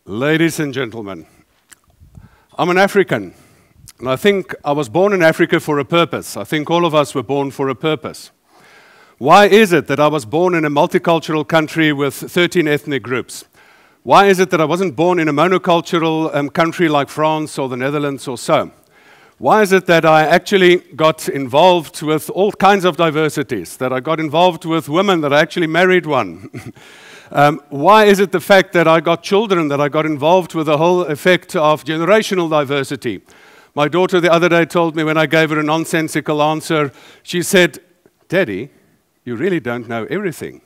Ladies and gentlemen, I'm an African, and I think I was born in Africa for a purpose. I think all of us were born for a purpose. Why is it that I was born in a multicultural country with 13 ethnic groups? Why is it that I wasn't born in a monocultural country like France or the Netherlands or so? Why is it that I actually got involved with all kinds of diversities, that I got involved with women, that I actually married one? Why is it the fact that I got children, that I got involved with the whole effect of generational diversity? My daughter the other day told me when I gave her a nonsensical answer, she said, "Daddy, you really don't know everything,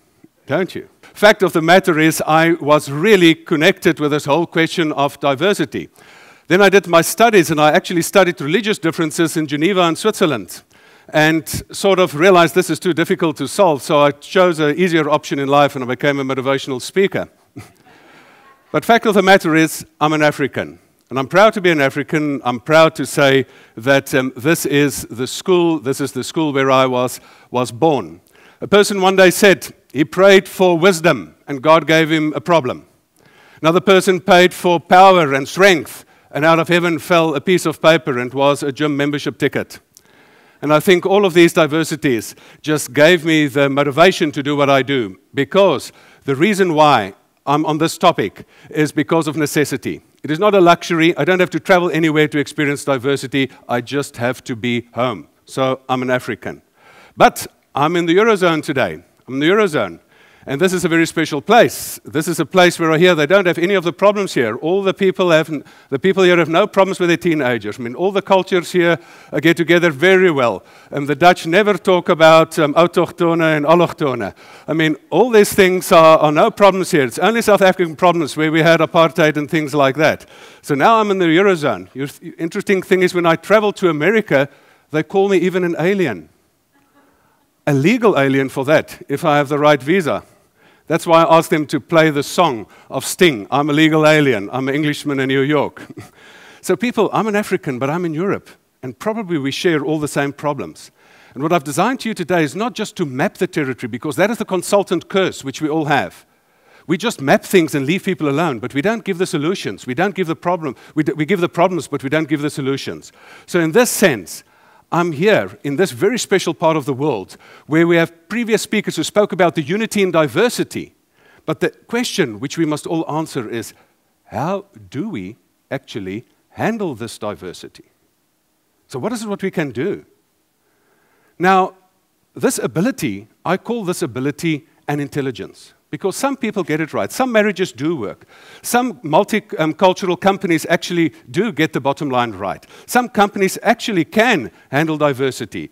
don't you?" Fact of the matter is, I was really connected with this whole question of diversity. Then I did my studies, and I actually studied religious differences in Geneva and Switzerland, and sort of realized this is too difficult to solve, so I chose an easier option in life, and I became a motivational speaker. But fact of the matter is, I'm an African, and I'm proud to be an African. I'm proud to say that this is the school where I was born. A person one day said he prayed for wisdom, and God gave him a problem. Another person prayed for power and strength, and out of heaven fell a piece of paper and was a gym membership ticket. And I think all of these diversities just gave me the motivation to do what I do, because the reason why I'm on this topic is because of necessity. It is not a luxury. I don't have to travel anywhere to experience diversity. I just have to be home. So I'm an African. But I'm in the Eurozone today. I'm in the Eurozone. And this is a very special place. This is a place where I hear they don't have any of the problems here. All the people here have no problems with their teenagers. I mean, all the cultures here get together very well. The Dutch never talk about autochtone and allochtone. I mean, all these things are no problems here. It's only South African problems where we had apartheid and things like that. So now I'm in the Eurozone. The interesting thing is when I travel to America, they call me even an alien. A legal alien for that, if I have the right visa. That's why I asked them to play the song of Sting. I'm a legal alien. I'm an Englishman in New York. So people, I'm an African, but I'm in Europe. And probably we share all the same problems. And what I've designed to you today is not just to map the territory, because that is the consultant curse, which we all have. We just map things and leave people alone, but we don't give the solutions. We don't give the problem. We give the problems, but we don't give the solutions. So in this sense, I'm here in this very special part of the world where we have previous speakers who spoke about the unity in diversity. But the question which we must all answer is, how do we actually handle this diversity? So what is it what we can do? Now, this ability, I call this ability an intelligence. Because some people get it right. Some marriages do work. Some multicultural companies actually do get the bottom line right. Some companies actually can handle diversity.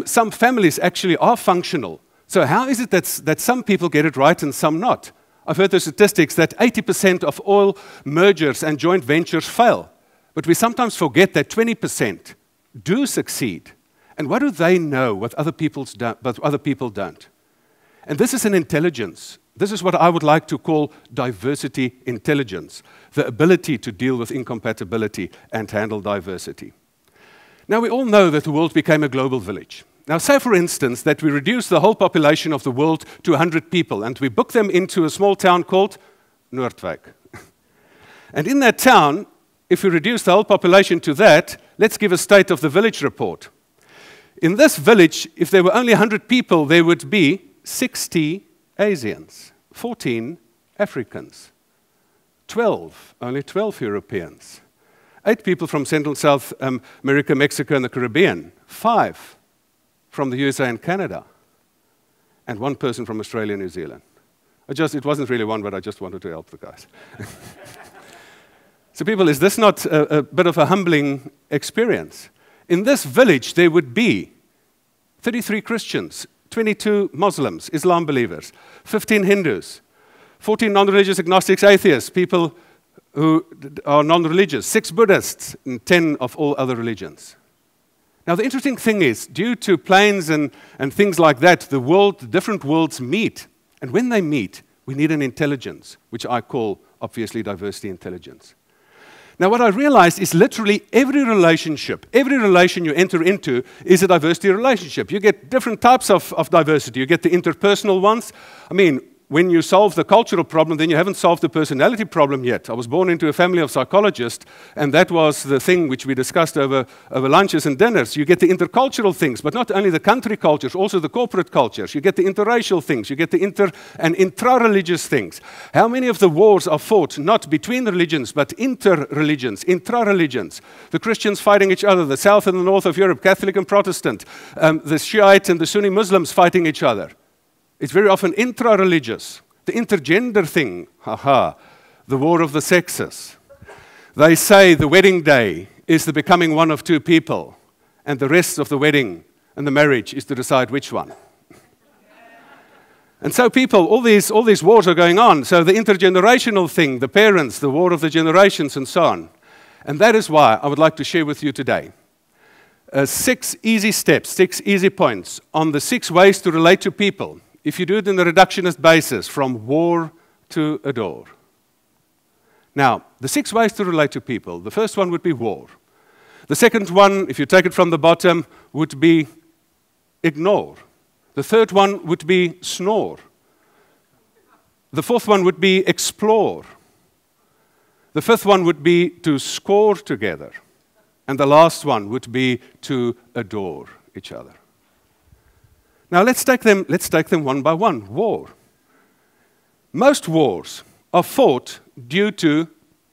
Some families actually are functional. So how is it that some people get it right and some not? I've heard the statistics that 80% of all mergers and joint ventures fail. But we sometimes forget that 20% do succeed. And what do they know what other people don't? And this is an intelligence. This is what I would like to call diversity intelligence, the ability to deal with incompatibility and handle diversity. Now, we all know that the world became a global village. Now, say, for instance, that we reduce the whole population of the world to 100 people, and we book them into a small town called Noordwijk. And in that town, if we reduce the whole population to that, let's give a State of the Village report. In this village, if there were only 100 people, there would be 60 Asians, 14 Africans, only 12 Europeans, 8 people from Central and South America, Mexico, and the Caribbean, 5 from the USA and Canada, and 1 person from Australia and New Zealand. It wasn't really one, but I just wanted to help the guys. So people, is this not a bit of a humbling experience? In this village, there would be 33 Christians, 22 Muslims, Islam believers, 15 Hindus, 14 non-religious agnostics, atheists, people who are non-religious, 6 Buddhists, and 10 of all other religions. Now, the interesting thing is, due to planes and things like that, the different worlds meet. And when they meet, we need an intelligence, which I call, obviously, diversity intelligence. Now, what I realized is literally every relation you enter into is a diversity relationship. You get different types of diversity. You get the interpersonal ones. I mean, when you solve the cultural problem, then you haven't solved the personality problem yet. I was born into a family of psychologists, and that was the thing which we discussed over lunches and dinners. You get the intercultural things, but not only the country cultures, also the corporate cultures. You get the interracial things. You get the inter- and intra-religious things. How many of the wars are fought not between religions, but inter-religions, intra-religions? The Christians fighting each other, the south and the north of Europe, Catholic and Protestant, the Shiite and the Sunni Muslims fighting each other. It's very often intra-religious. The intergender thing, the war of the sexes. They say the wedding day is the becoming one of two people, and the rest of the wedding and the marriage is to decide which one. And so people, all these wars are going on. So the intergenerational thing, the parents, the war of the generations, and so on. And that is why I would like to share with you today 6 easy steps, 6 easy points on the 6 ways to relate to people. If you do it in the reductionist basis, from war to adore. Now, the 6 ways to relate to people. The first one would be war. The second one, if you take it from the bottom, would be ignore. The third one would be snore. The fourth one would be explore. The fifth one would be to score together. And the last one would be to adore each other. Now let's take them one by one. War. Most wars are fought due to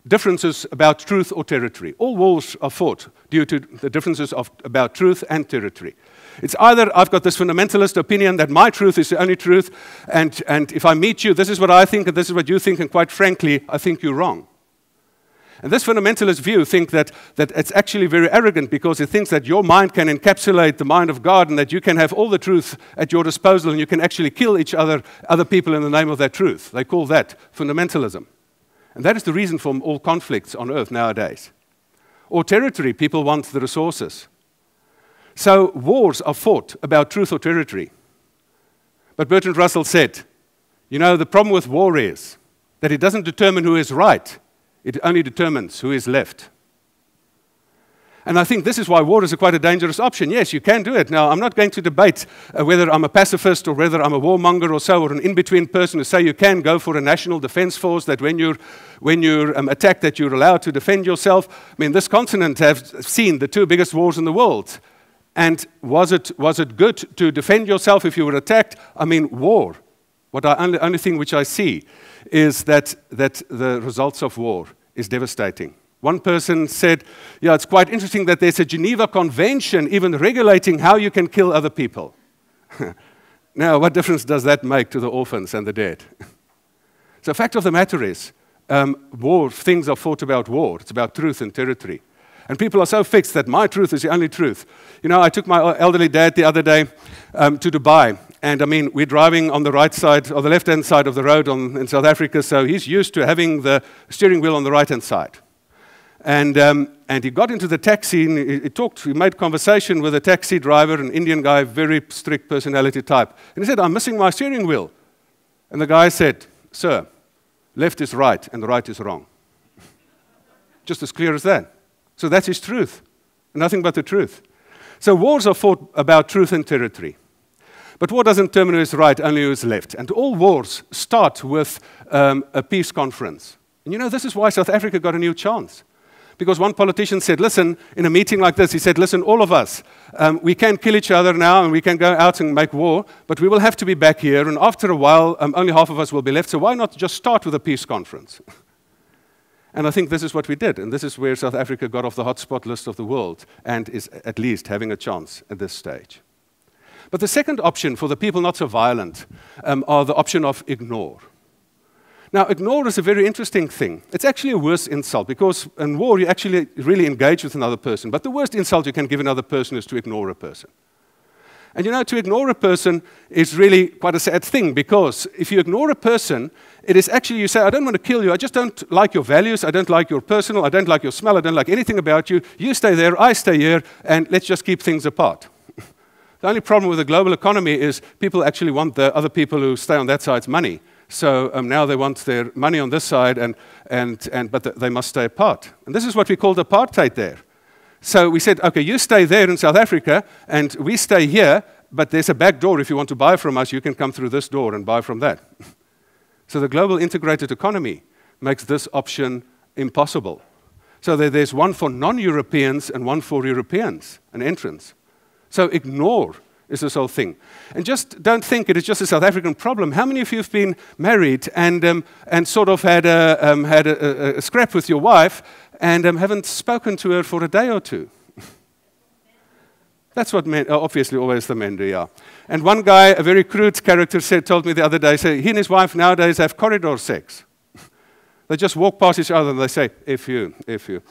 differences about truth or territory. All wars are fought due to the differences about truth and territory. It's either I've got this fundamentalist opinion that my truth is the only truth, and if I meet you, this is what I think and this is what you think, and quite frankly, I think you're wrong. And this fundamentalist view thinks that it's actually very arrogant, because it thinks that your mind can encapsulate the mind of God and that you can have all the truth at your disposal and you can actually kill other people in the name of that truth. They call that fundamentalism. And that is the reason for all conflicts on earth nowadays. Or territory, people want the resources. So wars are fought about truth or territory. But Bertrand Russell said, you know, the problem with war is that it doesn't determine who is right. It only determines who is left. And I think this is why war is quite a dangerous option. Yes, you can do it. Now, I'm not going to debate whether I'm a pacifist or whether I'm a warmonger or so, or an in-between person who say you can go for a national defense force, that when you're attacked, that you're allowed to defend yourself. I mean, this continent has seen the 2 biggest wars in the world. And was it good to defend yourself if you were attacked? I mean, war. Only thing which I see is that the results of war is devastating. One person said, yeah, it's quite interesting that there's a Geneva Convention even regulating how you can kill other people. Now, what difference does that make to the orphans and the dead? So the fact of the matter is, things are fought about war. It's about truth and territory. And people are so fixed that my truth is the only truth. You know, I took my elderly dad the other day to Dubai. And I mean, we're driving on the right side, or the left-hand side of the road in South Africa, so he's used to having the steering wheel on the right-hand side. And he got into the taxi, and he made conversation with a taxi driver, an Indian guy, very strict personality type. And he said, I'm missing my steering wheel. And the guy said, sir, left is right and the right is wrong. Just as clear as that. So that's his truth, nothing but the truth. So wars are fought about truth and territory. But war doesn't determine who is right, only who is left. And all wars start with a peace conference. And you know, this is why South Africa got a new chance. Because one politician said, listen, in a meeting like this, he said, listen, all of us, we can kill each other now and we can go out and make war, but we will have to be back here. And after a while, only half of us will be left. So why not just start with a peace conference? And I think this is what we did. And this is where South Africa got off the hotspot list of the world and is at least having a chance at this stage. But the second option for the people not so violent are the option of ignore. Now, ignore is a very interesting thing. It's actually a worse insult, because in war you actually really engage with another person. But the worst insult you can give another person is to ignore a person. And you know, to ignore a person is really quite a sad thing, because if you ignore a person, it is actually, you say, I don't want to kill you, I just don't like your values, I don't like your personal, I don't like your smell, I don't like anything about you. You stay there, I stay here, and let's just keep things apart. The only problem with the global economy is people actually want the other people who stay on that side's money. So now they want their money on this side, but they must stay apart. And this is what we called apartheid there. So we said, okay, you stay there in South Africa, and we stay here, but there's a back door. If you want to buy from us, you can come through this door and buy from that. So the global integrated economy makes this option impossible. So there's one for non-Europeans and one for Europeans, an entrance. So ignore is this whole thing. And just don't think it is just a South African problem. How many of you have been married and sort of had a scrap with your wife and haven't spoken to her for a day or two? That's what men, obviously always the men do, yeah. And one guy, a very crude character, told me the other day, he and his wife nowadays have corridor sex. They just walk past each other and they say, F you, F you.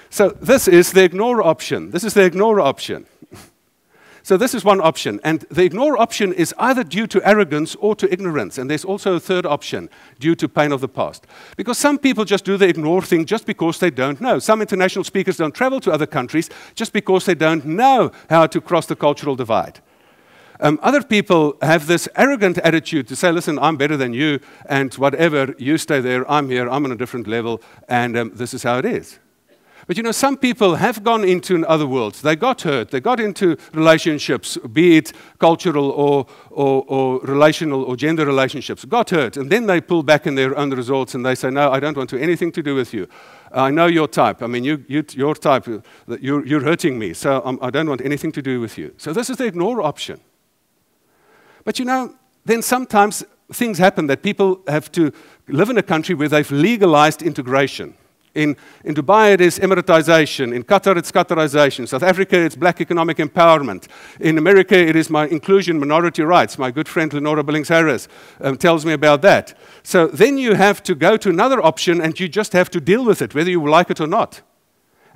So this is the ignore option. This is the ignore option. So this is one option. And the ignore option is either due to arrogance or to ignorance. And there's also a third option, due to pain of the past. Because some people just do the ignore thing just because they don't know. Some international speakers don't travel to other countries just because they don't know how to cross the cultural divide. Other people have this arrogant attitude to say, listen, I'm better than you, and whatever, you stay there, I'm here, I'm on a different level, and this is how it is. But you know, some people have gone into other worlds. They got hurt. They got into relationships, be it cultural or relational or gender relationships, got hurt. And then they pull back in their own resorts and they say, no, I don't want to anything to do with you. I know your type. I mean, your type, you're hurting me, so I don't want anything to do with you. So this is the ignore option. But you know, then sometimes things happen that people have to live in a country where they've legalized integration. In Dubai, it is Emiratization. In Qatar, it's Qatarization. South Africa, it's black economic empowerment. In America, it is my inclusion, minority rights. My good friend Lenora Billings-Harris tells me about that. So then you have to go to another option, and you just have to deal with it, whether you like it or not.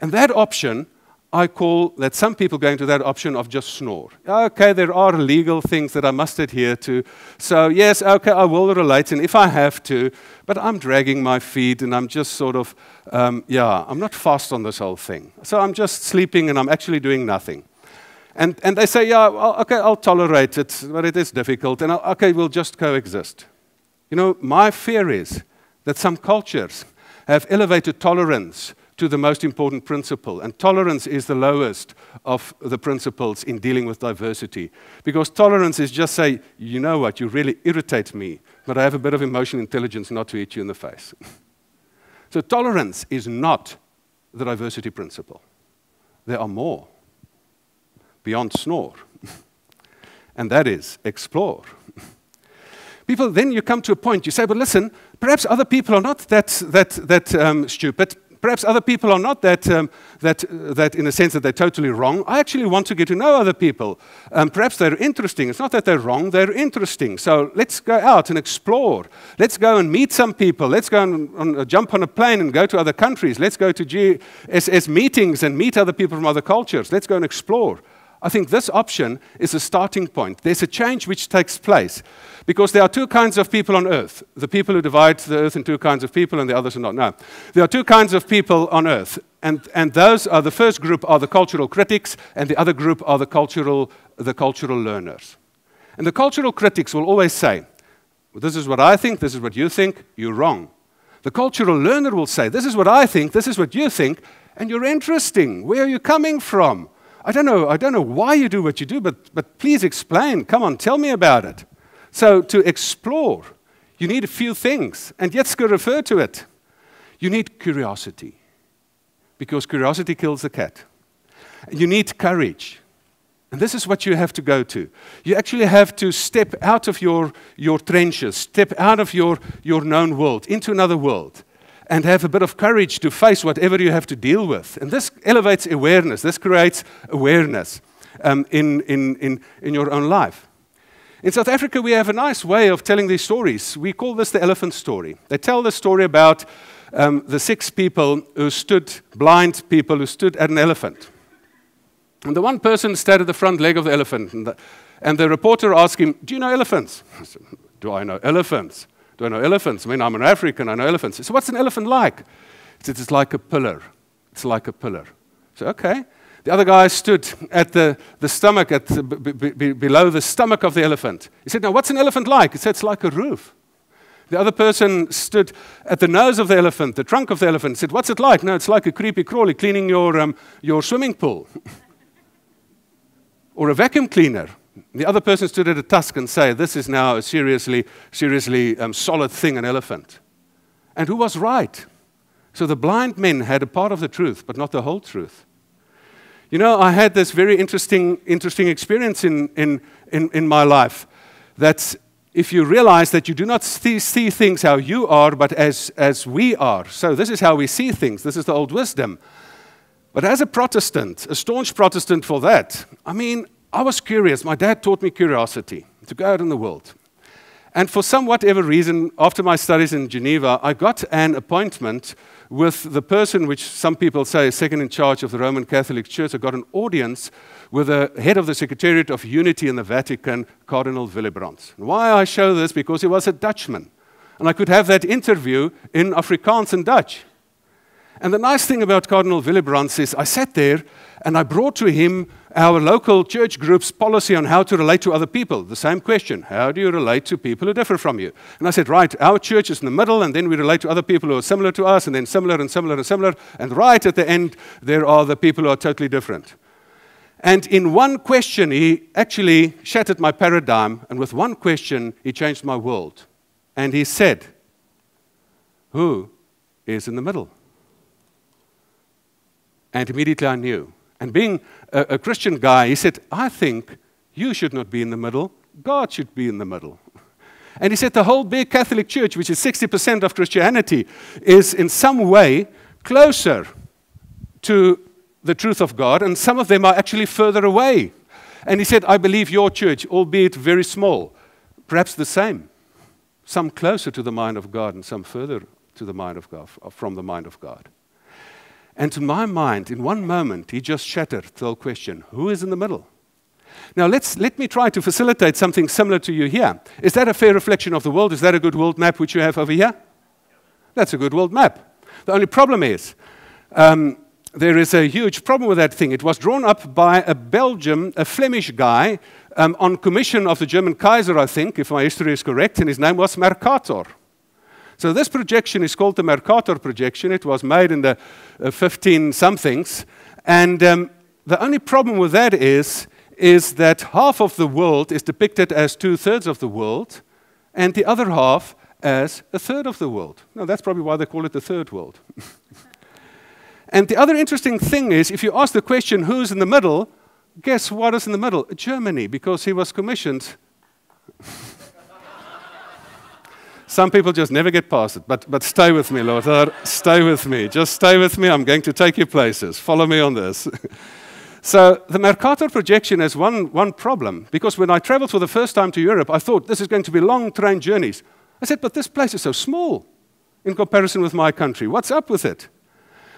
And that option, I call that some people go into that option of just snore. Okay, there are legal things that I must adhere to. So yes, okay, I will relate, and if I have to, but I'm dragging my feet, and I'm just sort of, I'm not fast on this whole thing. So I'm just sleeping, and I'm actually doing nothing. And they say, yeah, okay, I'll tolerate it, but it is difficult, and okay, we'll just coexist. You know, my fear is that some cultures have elevated tolerance to the most important principle. And tolerance is the lowest of the principles in dealing with diversity. Because tolerance is just say, you know what, you really irritate me, but I have a bit of emotional intelligence not to hit you in the face. So tolerance is not the diversity principle. There are more beyond snore. And that is explore. People, then you come to a point, you say, but listen, perhaps other people are not that stupid. Perhaps other people are not that in a sense that they're totally wrong. I actually want to get to know other people. Perhaps they're interesting. It's not that they're wrong, they're interesting. So let's go out and explore. Let's go and meet some people. Let's go and jump on a plane and go to other countries. Let's go to GSS meetings and meet other people from other cultures. Let's go and explore. I think this option is a starting point. There's a change which takes place. Because there are two kinds of people on earth. The people who divide the earth in two kinds of people and the others are not. No. There are two kinds of people on earth. And those are, the first group are the cultural critics, and the other group are the cultural learners. And the cultural critics will always say, well, this is what I think, this is what you think, you're wrong. The cultural learner will say, this is what I think, this is what you think, and you're interesting. Where are you coming from? I don't know why you do what you do, but please explain. Come on, tell me about it. So to explore, you need a few things, and Jitske refer to it. You need curiosity, because curiosity kills the cat. You need courage, and this is what you have to go to. You actually have to step out of your trenches, step out of your known world, into another world, and have a bit of courage to face whatever you have to deal with. And this elevates awareness. This creates awareness in your own life. In South Africa, we have a nice way of telling these stories. We call this the elephant story. They tell the story about the 6 people who stood, blind people who stood at an elephant. And the one person stood at the front leg of the elephant, and the reporter asked him, do you know elephants? I said, do I know elephants? Do I know elephants? I mean, I'm an African, I know elephants. He said, what's an elephant like? He said, it's like a pillar. It's like a pillar. So, okay. The other guy stood at the stomach, below the stomach of the elephant. He said, now, what's an elephant like? He said, it's like a roof. The other person stood at the nose of the elephant, the trunk of the elephant. He said, what's it like? No, it's like a creepy crawly cleaning your swimming pool. Or a vacuum cleaner. The other person stood at a tusk and said, this is now a seriously solid thing, an elephant. And who was right? So the blind men had a part of the truth, but not the whole truth. You know, I had this very interesting experience in my life, that if you realize that you do not see things how you are, but as we are. So this is how we see things. This is the old wisdom. But as a Protestant, a staunch Protestant for that, I mean, I was curious. My dad taught me curiosity, to go out in the world. And for some whatever reason, after my studies in Geneva, I got an appointment with the person which some people say is second in charge of the Roman Catholic Church. I got an audience with the head of the Secretariat of Unity in the Vatican, Cardinal Willebrands. Why I show this? Because he was a Dutchman. And I could have that interview in Afrikaans and Dutch. And the nice thing about Cardinal Willebrands is I sat there and I brought to him our local church group's policy on how to relate to other people. The same question, how do you relate to people who differ from you? And I said, right, our church is in the middle, and then we relate to other people who are similar to us, and then similar and similar and similar, and right at the end, there are the people who are totally different. And in one question, he actually shattered my paradigm, and with one question, he changed my world. And he said, who is in the middle? And immediately I knew. And being a Christian guy, he said, I think you should not be in the middle. God should be in the middle. And he said the whole big Catholic Church, which is 60% of Christianity, is in some way closer to the truth of God, and some of them are actually further away. And he said, I believe your church, albeit very small, perhaps the same. Some closer to the mind of God and some further to the mind of God, from the mind of God. And to my mind, in one moment, he just shattered the whole question, who is in the middle? Now, let me try to facilitate something similar to you here. Is that a fair reflection of the world? Is that a good world map which you have over here? That's a good world map. The only problem is, there is a huge problem with that thing. It was drawn up by a Flemish guy, on commission of the German Kaiser, I think, if my history is correct, and his name was Mercator. So this projection is called the Mercator projection. It was made in the 15-somethings. And the only problem with that is that half of the world is depicted as 2/3 of the world, and the other half as 1/3 of the world. Now, that's probably why they call it the third world. And the other interesting thing is, if you ask the question, who's in the middle, guess what is in the middle? Germany, because he was commissioned. Some people just never get past it, but stay with me, Lord. Stay with me. Just stay with me. I'm going to take you places. Follow me on this. So the Mercator projection has one problem, because when I traveled for the first time to Europe, I thought this is going to be long train journeys. I said, but this place is so small in comparison with my country. What's up with it?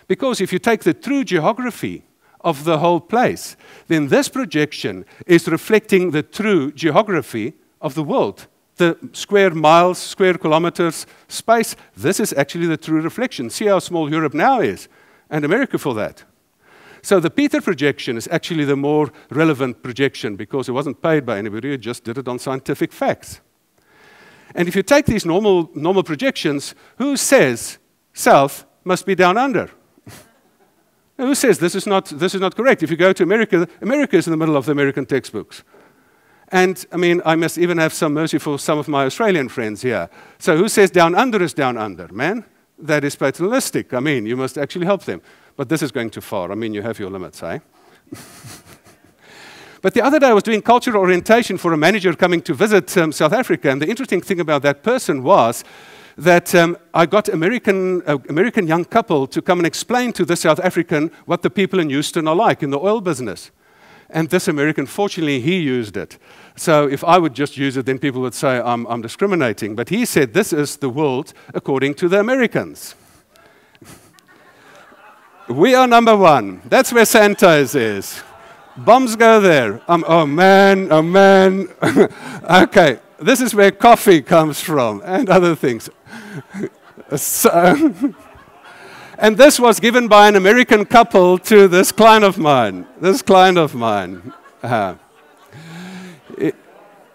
Because if you take the true geography of the whole place, then this projection is reflecting the true geography of the world. The square miles, square kilometers, space, this is actually the true reflection. See how small Europe now is, and America for that. So the Peter projection is actually the more relevant projection, because it wasn't paid by anybody, it just did it on scientific facts. And if you take these normal projections, who says south must be down under? Who says this is not correct? If you go to America, America is in the middle of the American textbooks. And, I mean, I must even have some mercy for some of my Australian friends here. So who says down under is down under? Man, that is paternalistic. I mean, you must actually help them. But this is going too far. I mean, you have your limits, eh? But the other day I was doing cultural orientation for a manager coming to visit South Africa. And the interesting thing about that person was that I got American young couple to come and explain to the South African what the people in Houston are like in the oil business. And this American, fortunately, he used it. So if I would just use it, then people would say I'm discriminating. But he said this is the world according to the Americans. We are number one. That's where Santos is. Bombs go there. Oh man, oh man. Okay, this is where coffee comes from and other things. So, and this was given by an American couple to this client of mine.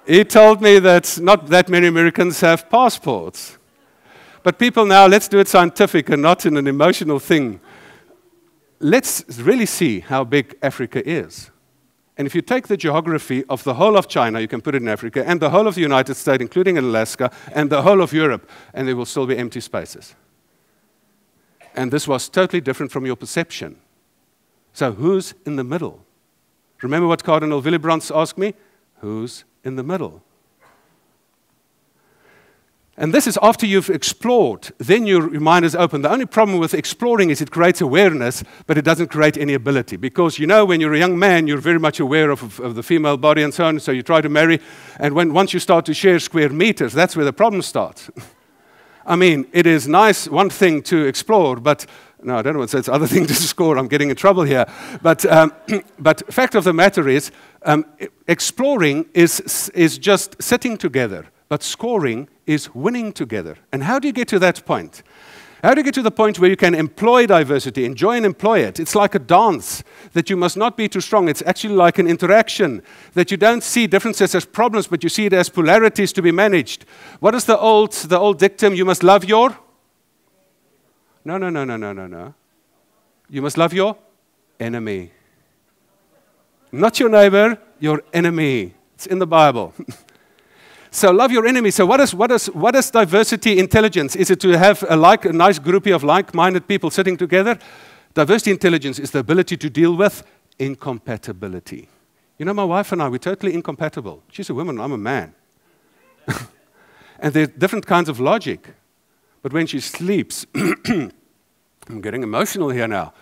He told me that not that many Americans have passports. But people now, let's do it scientific and not in an emotional thing. Let's really see how big Africa is. And if you take the geography of the whole of China, you can put it in Africa, and the whole of the United States, including Alaska, and the whole of Europe, and there will still be empty spaces. And this was totally different from your perception. So who's in the middle? Remember what Cardinal Willebrands asked me? Who's in the middle? And this is after you've explored, then your mind is open. The only problem with exploring is it creates awareness, but it doesn't create any ability. Because you know, when you're a young man, you're very much aware of the female body and so on, so you try to marry. And once you start to share square meters, that's where the problem starts. I mean, it is nice, one thing to explore, but no, I don't know what it's other thing to score. I'm getting in trouble here. But fact of the matter is, exploring is just sitting together. But scoring is winning together. And how do you get to that point? How do you get to the point where you can employ diversity, enjoy and employ it? It's like a dance, that you must not be too strong. It's actually like an interaction, that you don't see differences as problems, but you see it as polarities to be managed. What is the old dictum, you must love your? No. You must love your enemy. Not your neighbor, your enemy. It's in the Bible. So love your enemy. So what is diversity intelligence? Is it to have a nice groupie of like-minded people sitting together? Diversity intelligence is the ability to deal with incompatibility. You know, my wife and I, we're totally incompatible. She's a woman, I'm a man. And there are different kinds of logic. But when she sleeps, I'm getting emotional here now,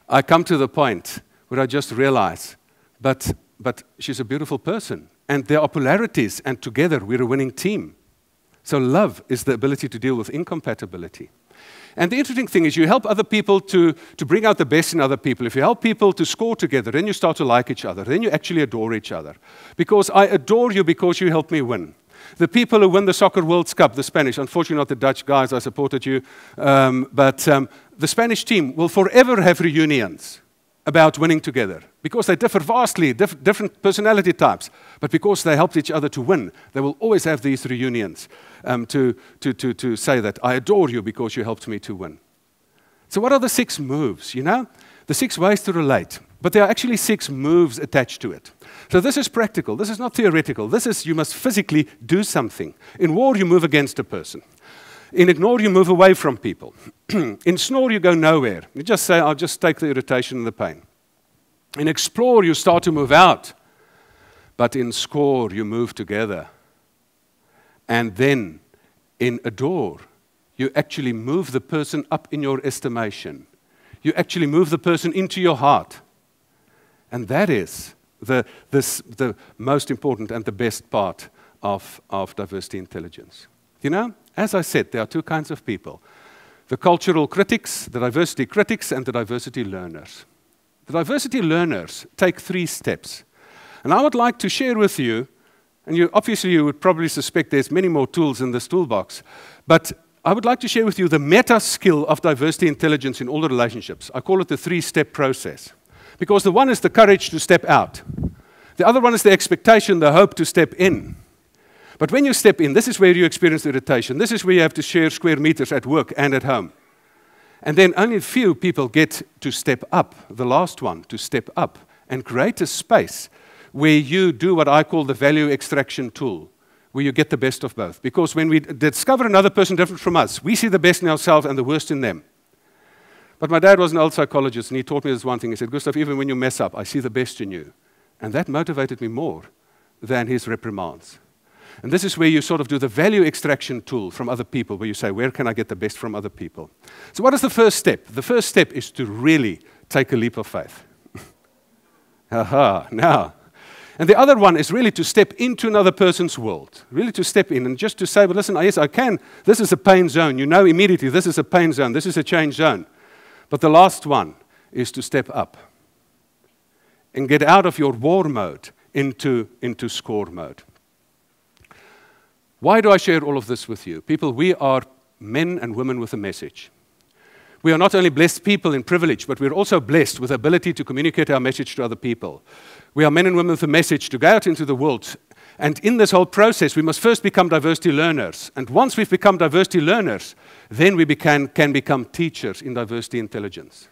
I come to the point where I just realize, but she's a beautiful person. And there are polarities, and together we're a winning team. So love is the ability to deal with incompatibility. And the interesting thing is you help other people to bring out the best in other people. If you help people to score together, then you start to like each other. Then you actually adore each other. Because I adore you because you helped me win. The people who win the Soccer World Cup, the Spanish, unfortunately not the Dutch guys, I supported you, but the Spanish team will forever have reunions about winning together. Because they differ vastly, different personality types. But because they helped each other to win, they will always have these reunions to say that I adore you because you helped me to win. So what are the 6 moves, you know? The 6 ways to relate. But there are actually 6 moves attached to it. So this is practical. This is not theoretical. This is you must physically do something. In war, you move against a person. In ignore, you move away from people. In snore, you go nowhere. You just say, I'll just take the irritation and the pain. In explore, you start to move out. But in score, you move together. And then, in adore, you actually move the person up in your estimation. You actually move the person into your heart. And that is the most important and the best part of diversity intelligence. You know, as I said, there are 2 kinds of people. The cultural critics, the diversity critics, and the diversity learners. The diversity learners take 3 steps. And I would like to share with you, and obviously you would probably suspect there's many more tools in this toolbox, but I would like to share with you the meta skill of diversity intelligence in all the relationships. I call it the 3-step process. Because the one is the courage to step out. The other one is the expectation, the hope to step in. But when you step in, this is where you experience irritation. This is where you have to share square meters at work and at home. And then only a few people get to step up, the last one, to step up and create a space where you do what I call the value extraction tool, where you get the best of both. Because when we discover another person different from us, we see the best in ourselves and the worst in them. But my dad was an old psychologist, and he taught me this one thing. He said, Gustav, even when you mess up, I see the best in you. And that motivated me more than his reprimands. And this is where you sort of do the value extraction tool from other people, where you say, where can I get the best from other people? So what is the first step? The first step is to really take a leap of faith. Aha, now. And the other one is really to step into another person's world, really to step in and just to say, well, listen, yes, I can. This is a pain zone. You know immediately this is a pain zone. This is a change zone. But the last one is to step up and get out of your war mode into score mode. Why do I share all of this with you? People, we are men and women with a message. We are not only blessed people in privilege, but we're also blessed with the ability to communicate our message to other people. We are men and women with a message to go out into the world. And in this whole process, we must first become diversity learners. And once we've become diversity learners, then we can become teachers in diversity intelligence.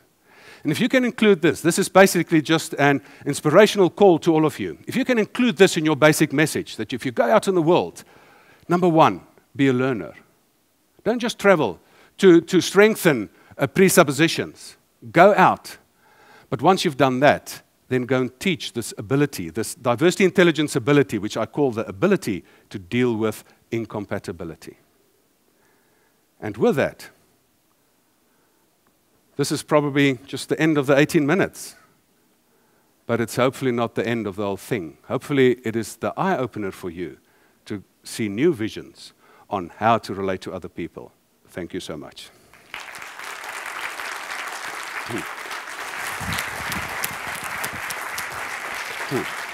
And if you can include this is basically just an inspirational call to all of you. If you can include this in your basic message, that if you go out in the world, number one, be a learner. Don't just travel to strengthen presuppositions. Go out. But once you've done that, then go and teach this ability, this diversity intelligence ability, which I call the ability to deal with incompatibility. And with that, this is probably just the end of the 18 minutes. But it's hopefully not the end of the whole thing. Hopefully it is the eye-opener for you to see new visions on how to relate to other people. Thank you so much. Cool.